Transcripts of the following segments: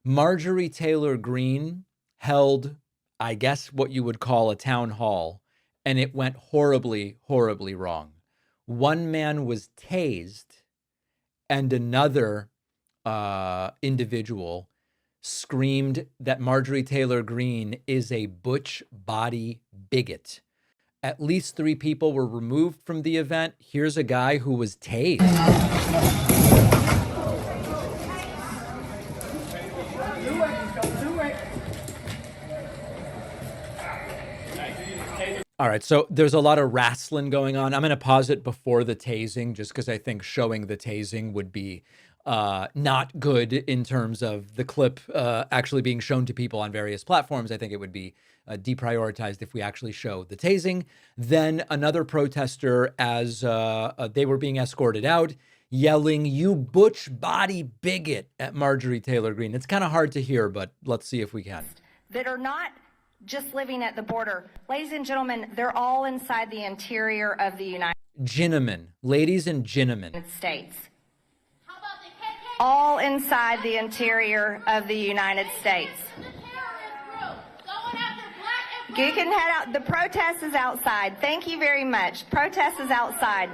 Marjorie Taylor Greene held, I guess, what you would call a town hall, and it went horribly, horribly wrong. One man was tased, and another individual screamed that Marjorie Taylor Greene is a butch body bigot. At least 3 people were removed from the event. Here's a guy who was tased. All right, so there's a lot of wrestling going on. I'm going to pause it before the tasing just because I think showing the tasing would be not good in terms of the clip actually being shown to people on various platforms. I think it would be deprioritized if we actually show the tasing. Then another protester, as they were being escorted out, yelling, "You butch body bigot," at Marjorie Taylor Greene. It's kind of hard to hear, but let's see if we can. That are not just living at the border. Ladies and gentlemen, they're all inside the interior of the United Ladies and gentlemen. States. How about the KKK? All inside the interior of the United States. You can head out. The protest is outside. Thank you very much. Protest is outside.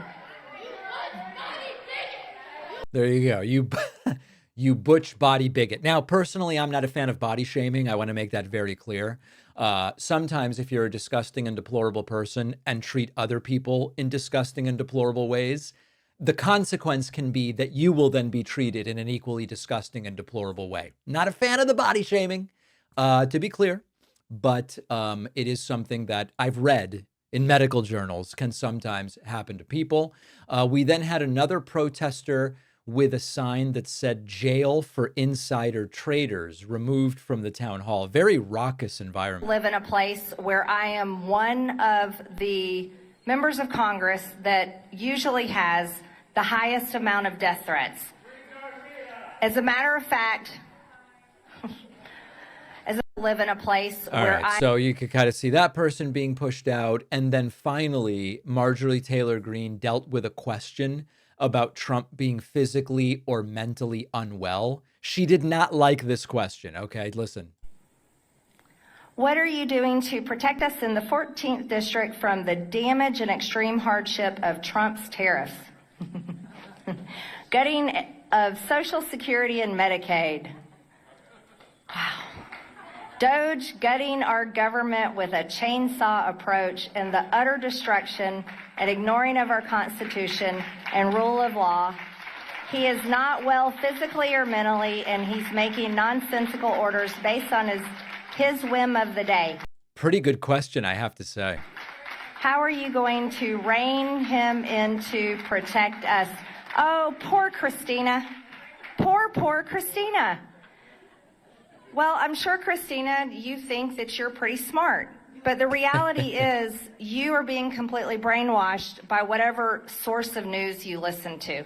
There you go. You butch body bigot. Now, personally, I'm not a fan of body shaming. I want to make that very clear. Sometimes if you're a disgusting and deplorable person and treat other people in disgusting and deplorable ways, the consequence can be that you will then be treated in an equally disgusting and deplorable way. Not a fan of the body shaming, to be clear, but it is something that I've read in medical journals can sometimes happen to people. We then had another protester with a sign that said "Jail for Insider Traders" removed from the town hall. Very raucous environment. Live in a place where I am one of the members of Congress that usually has the highest amount of death threats. As a matter of fact, as I live in a place where so you could kind of see that person being pushed out. And then finally, Marjorie Taylor Greene dealt with a question about Trump being physically or mentally unwell. She did not like this question. Okay, listen. What are you doing to protect us in the 14th district from the damage and extreme hardship of Trump's tariffs? Gutting of Social Security and Medicaid. Wow. Doge gutting our government with a chainsaw approach and the utter destruction and ignoring of our Constitution and rule of law. He is not well physically or mentally, and he's making nonsensical orders based on his whim of the day. Pretty good question, I have to say. How are you going to rein him in to protect us? Oh, poor Christina. Poor Christina. Well, I'm sure, Christina, you think that you're pretty smart. But the reality is you are being completely brainwashed by whatever source of news you listen to.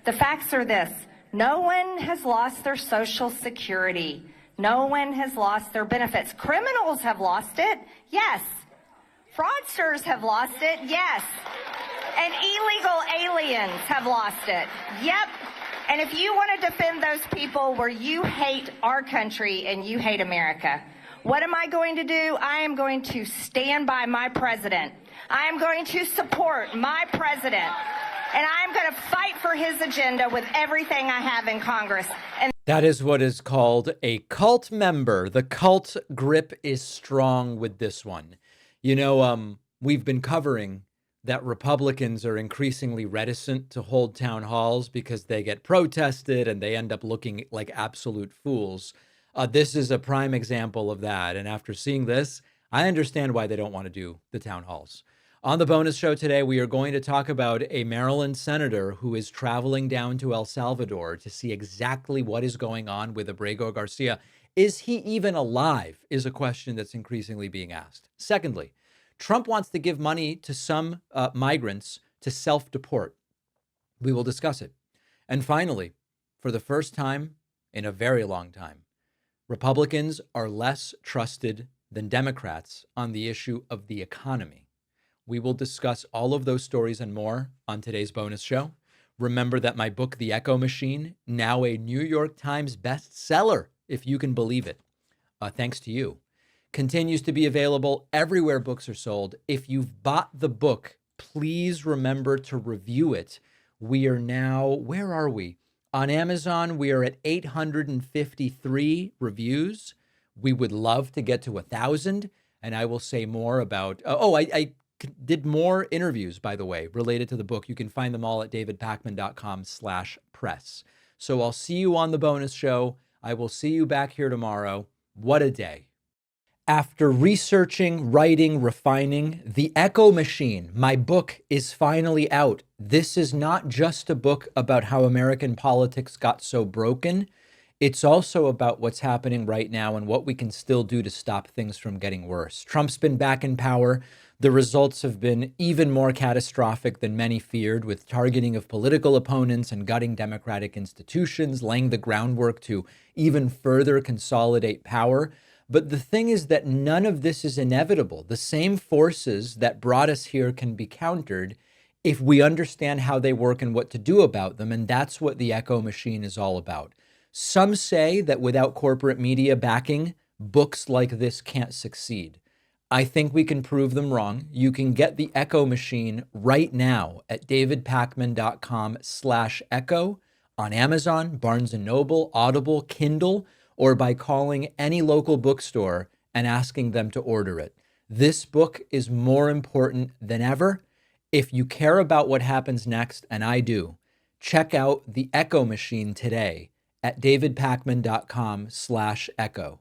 The facts are this. No one has lost their Social Security. No one has lost their benefits. Criminals have lost it. Yes. Fraudsters have lost it. Yes. And illegal aliens have lost it. Yep. And if you want to defend those people where you hate our country and you hate America, what am I going to do? I am going to stand by my president. I am going to support my president. And I'm going to fight for his agenda with everything I have in Congress. And that is what is called a cult member. The cult grip is strong with this one. You know, we've been covering that Republicans are increasingly reticent to hold town halls because they get protested and they end up looking like absolute fools. This is a prime example of that. And after seeing this, I understand why they don't want to do the town halls. On the bonus show today, we are going to talk about a Maryland senator who is traveling down to El Salvador to see exactly what is going on with Abrego Garcia. Is he even alive? Is a question that's increasingly being asked. Secondly, Trump wants to give money to some migrants to self-deport. We will discuss it. And finally, for the first time in a very long time, Republicans are less trusted than Democrats on the issue of the economy. We will discuss all of those stories and more on today's bonus show. Remember that my book, The Echo Machine, now a New York Times bestseller, if you can believe it. Thanks to you. Continues to be available everywhere books are sold. If you've bought the book, please remember to review it. We are now, where are we? On Amazon, we are at 853 reviews. We would love to get to 1,000, and I will say more about, I did more interviews, by the way, related to the book. You can find them all at davidpakman.com/press. So I'll see you on the bonus show. I will see you back here tomorrow. What a day. After researching, writing, refining, The Echo Machine, my book, is finally out. This is not just a book about how American politics got so broken. It's also about what's happening right now and what we can still do to stop things from getting worse. Trump's been back in power. The results have been even more catastrophic than many feared, with targeting of political opponents and gutting democratic institutions, laying the groundwork to even further consolidate power. But the thing is that none of this is inevitable. The same forces that brought us here can be countered if we understand how they work and what to do about them. And that's what The Echo Machine is all about. Some say that without corporate media backing, books like this can't succeed. I think we can prove them wrong. You can get The Echo Machine right now at davidpakman.com/echo on Amazon, Barnes & Noble, Audible, Kindle, or by calling any local bookstore and asking them to order it. This book is more important than ever. If you care about what happens next, and I do, check out The Echo Machine today at davidpakman.com/echo.